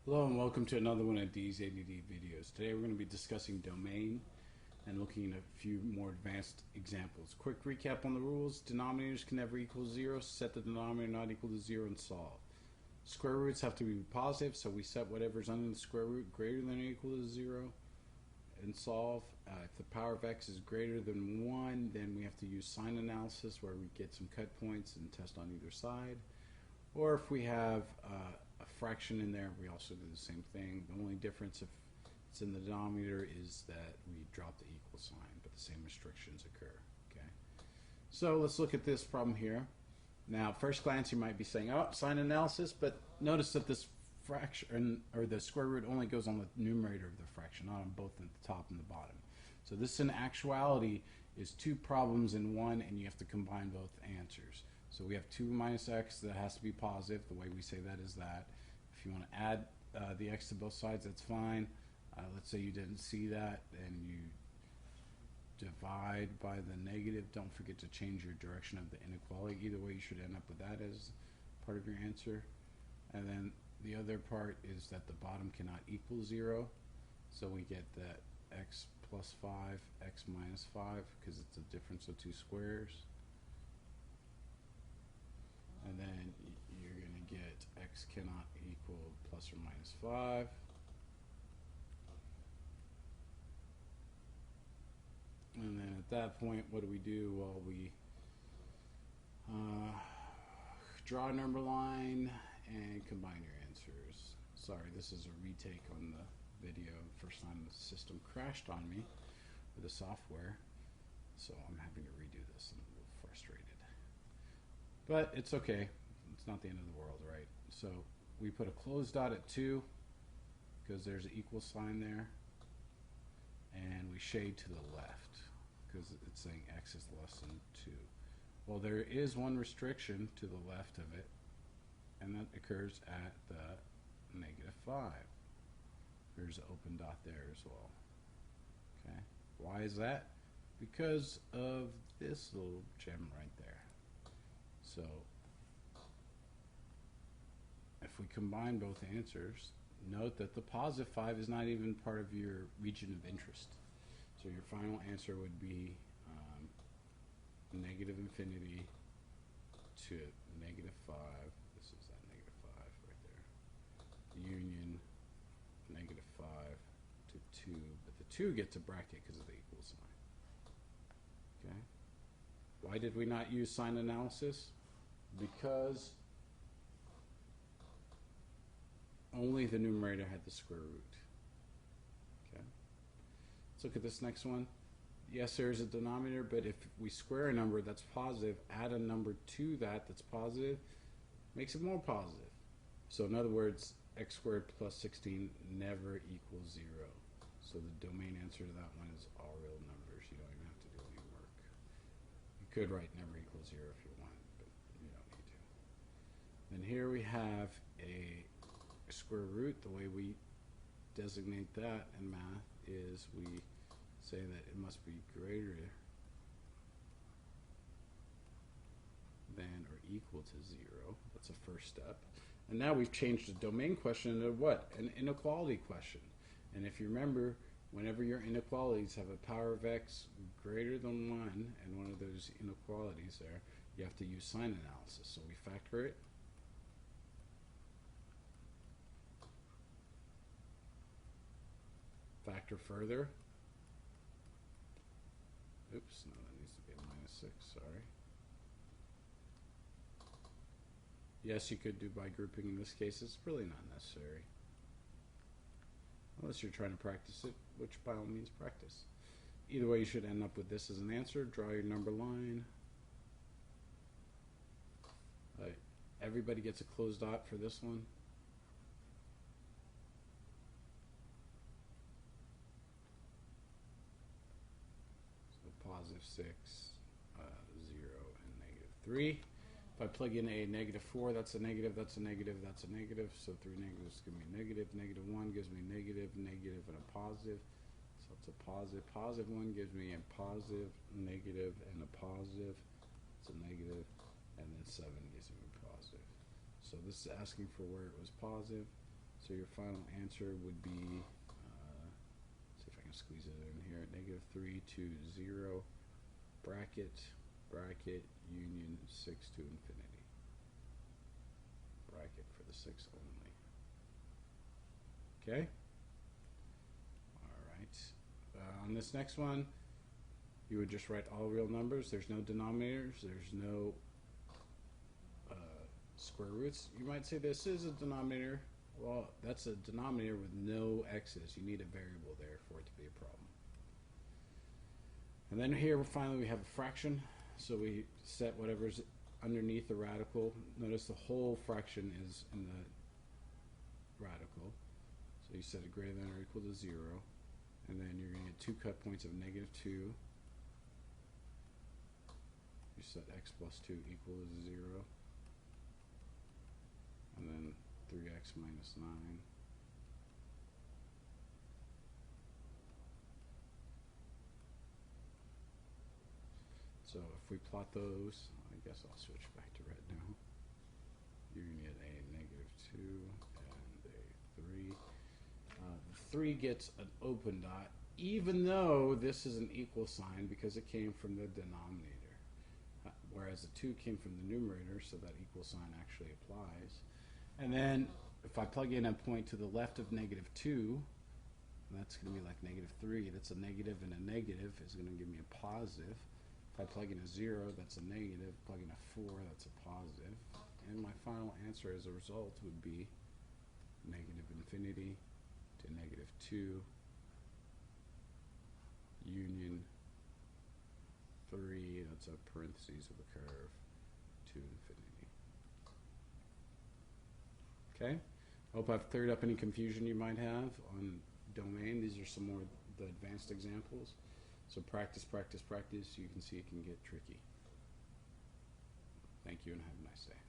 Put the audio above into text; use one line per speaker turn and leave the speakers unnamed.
Hello and welcome to another one of these ADD videos. Today we're going to be discussing domain and looking at a few more advanced examples. Quick recap on the rules. Denominators can never equal 0. Set the denominator not equal to 0 and solve. Square roots have to be positive, so we set whatever's under the square root greater than or equal to 0 and solve. If the power of x is greater than 1, then we have to use sign analysis where we get some cut points and test on either side. Or if we have a fraction in there, we also do the same thing. The only difference if it's in the denominator is that we drop the equal sign, but the same restrictions occur. Okay. So let's look at this problem here. Now, first glance, you might be saying, "Oh, sign analysis," but notice that this fraction or the square root only goes on the numerator of the fraction, not on both the top and the bottom. So this, in actuality, is two problems in one, and you have to combine both answers. So we have 2 minus x that has to be positive. The way we say that is that. If you want to add the x to both sides, that's fine. Let's say you didn't see that, and you divide by the negative. Don't forget to change your direction of the inequality. Either way, you should end up with that as part of your answer. And then the other part is that the bottom cannot equal 0. So we get that x plus 5, x minus 5, because it's a difference of two squares. And then you're going to get x cannot equal plus or minus 5. And then at that point, what do? Well, we draw a number line and combine your answers. Sorry, this is a retake on the video. First time the system crashed on me with the software, so I'm having to redo this. I'm a little frustrated. But it's okay. It's not the end of the world, right? So we put a closed dot at 2 because there's an equal sign there. And we shade to the left because it's saying x is less than 2. Well, there is one restriction to the left of it, and that occurs at the -5. There's an open dot there as well. Okay. Why is that? Because of this little gem right there. So if we combine both answers, note that the positive 5 is not even part of your region of interest. So your final answer would be negative infinity to -5. This is that -5 right there. Union -5 to 2. But the 2 gets a bracket because of the equal sign. Okay. Why did we not use sign analysis? Because only the numerator had the square root. Okay. Let's look at this next one. Yes, there is a denominator, but if we square a number that's positive, add a number to that that's positive, makes it more positive. So in other words, x squared plus 16 never equals 0. So the domain answer to that one is all real numbers. You don't even have to do any work. You could write never equals 0 if you want, but you don't need to. And here we have a square root. The way we designate that in math is we say that it must be greater than or equal to 0. That's the first step. And now we've changed the domain question into what? An inequality question. And if you remember, whenever your inequalities have a power of x greater than 1 and one of those inequalities there, you have to use sign analysis. So we factor it. Factor further. Oops, no, that needs to be a -6, sorry. Yes, you could do by grouping. In this case, it's really not necessary. Unless you're trying to practice it, which by all means practice. Either way, you should end up with this as an answer. Draw your number line. Everybody gets a closed dot for this one. Positive 6, 0, and -3. If I plug in a -4, that's a negative, that's a negative, that's a negative. So 3 negatives give me negative. -1 gives me negative, negative, and a positive. So it's a positive. Positive 1 gives me a positive, negative, and a positive. It's a negative. And then 7 gives me a positive. So this is asking for where it was positive. So your final answer would be, see if I can squeeze it in here, -3 to 0, bracket, bracket, union 6 to infinity. Bracket for the 6 only. Okay? Alright. On this next one, you would just write all real numbers. There's no denominators. There's no square roots. You might say this is a denominator. Well, that's a denominator with no x's. You need a variable there for it to be a problem. And then here, finally, we have a fraction. So we set whatever's underneath the radical. Notice the whole fraction is in the radical. So you set it greater than or equal to 0. And then you're going to get 2 cut points of -2. You set x plus 2 equal to 0. And then 3x minus 9. So if we plot those, I guess I'll switch back to red now. You're going to get a -2 and a 3. The 3 gets an open dot, even though this is an equal sign because it came from the denominator. Whereas the 2 came from the numerator, so that equal sign actually applies. And then if I plug in a point to the left of -2, that's going to be like -3. That's a negative, and a negative is going to give me a positive. If I plug in a 0, that's a negative. Plug in a 4, that's a positive. And my final answer as a result would be -infinity to -2 union 3, that's a parentheses of a curve, to infinity. Okay? I hope I've cleared up any confusion you might have on domain. These are some more the advanced examples. So practice, practice, practice. You can see it can get tricky. Thank you and have a nice day.